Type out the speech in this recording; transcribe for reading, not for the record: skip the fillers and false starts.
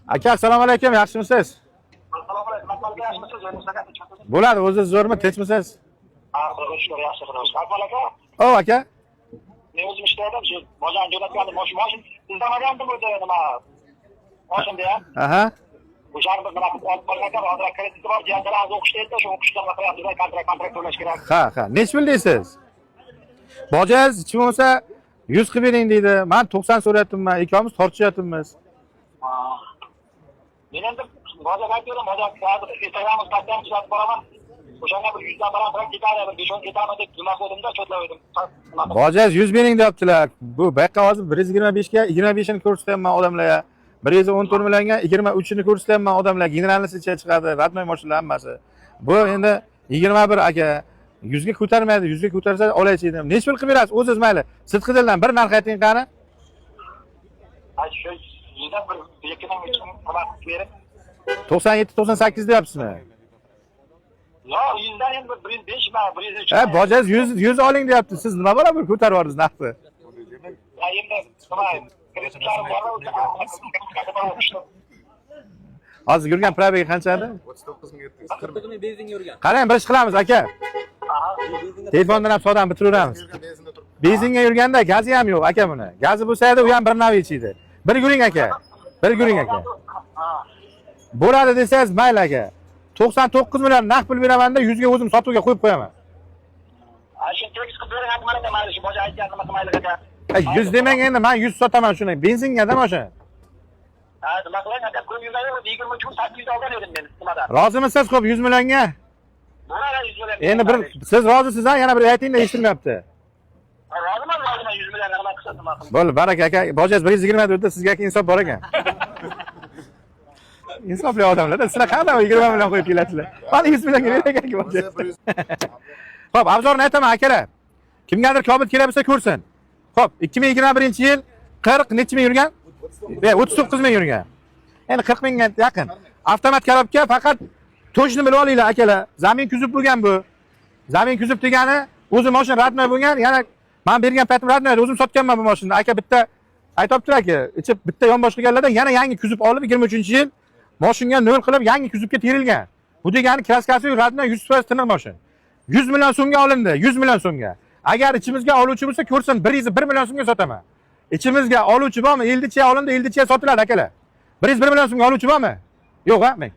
Aka, assalomu alaykum, yaxshimisiz? Assalomu alaykum. Akmal aka, yaxshimisiz? Bo'ladi, o'zingiz zo'rmi, tinchmisiz? Ha, xudo shukr, yaxshi xudo shukr. Akmal aka, O, aka. men o'zim ishladim, shu bozorga jo'natgandim, mashin izlamagandim o'zi nima. Mashinda ham. Aha. O'sharni nima qilib olib qolgan, hozir krediti bor, jiyanlar o'qishda, shu o'qishdan qilyapti, kontrakt to'lash kerak. Ha. Nech bildingiz? Bojangiz hech bo'lmasa 100 qilib bering deydi. Men 90 so'rayapman, ikkovimiz tortishyapmiz. Men endi bozorga aytdim, hozir Instagram'da tasdim qilib boraman. O'shanga bir 100 dan baland ketadi, bir 5-10 ketadi deb nima qildimda, cho'tlab edim. Bojangiz 100 bering deyaptilar. Bu bayqa hozir 125 ga 25 ni ko'rsatyapman odamlarga. 114 millionga 23 ni ko'rsatyapman odamlarga. Generalniy ichiga chiqadi, radnoy mashinalar hammasi. Bu endi 21 aka. 100 ga ko'tarmaydi, 100 ga ko'tarsa olaychi dedim. Nech pul qilib berasiz? O'zingiz mayli. Sidqi dildan bir narx ayting qani. Ay shu 100 dan bir 2 dan 3 qilib berib. 97-98 deyapsizmi? Yo, 100 dan endi 105 ma, 103. Bojangiz 100 oling deyapti. Siz nima bora bir ko'tarib yordingiz narxni? Ya endi nima, kreditlarim bor. Hozir yurgan probegi qancha edi? 49 ming benzinga yurgan. Qarang, bir ish qilamiz aka. Telefondan ham sodam bitiraveramiz. Benzinga yurganda gazi ham yo'q aka buni. Gazi bo'lsa edi, u ham bir navi ichiydi. Bir yuring aka. Bir yuring aka. Bo'ladi desangiz mayli aka. 99 million naqd pul beraman-da 100 ga o'zim sotuvga qo'yib qo'yaman. Shu tekst qilib bering, mana aka, mana shu boja aytgan nima qilmaylik aka. 100 demang endi, men 100 sotaman shuni. Benzinga-da mana shu. Ha, nima qilaman aka, ko'p yurmaydi, 23 kun 800 olgan edim men nimadan. Rozimisiz xo'p 100 millionga? Bo'ladi 100 million. Endi bir siz rozisiz-a? Yana bir ayting-da, eshitilmayapti. Roziman, 100 million nima qilsa nima qilib. Bo'ldi, baraka aka. Bojangiz 120 deb sizga insof bor ekan. İnsafli odamlar-da, sizlar qanday 20 million qo'yib kelasizlar? Mana 100 million kerak ekan bojangiz. Xo'p, obzorni aytaman akalar. Kimgadir kobit kerak bo'lsa ko'rsin. Xo'p, 2021-yil 40 necha ming yurgan? 39 ming yurgan. Endi 40 mingga yaqin. Avtomat korobka faqat to'shni bilib olinglar akalar. Zamin kuzib bo'lgan bu. Zamin kuzib degani o'zi mashina radnoy bo'lgan, yana men bergan paytim radnoy, o'zim sotganman bu mashinani. Aka bitta aytibdilar-ki, ichib bitta yonbosh qilganlardan yana yangi kuzib olib 23-yil mashinaga 0 qilib yangi kuzibga terilgan. Bu degani kraskasi radnoy 100% tiniq mashina. 100 million so'mga olindi, 100 million so'mga. Agar ichimizga oluvchi bo'lsa ko'rsin, 1 million so'mga sotaman. İçimizga oluvchi bormi? Eldichiya olindi, eldichiya sotiladi akalar. 1 million so'mga oluvchi bormi? Yo'q-a, men.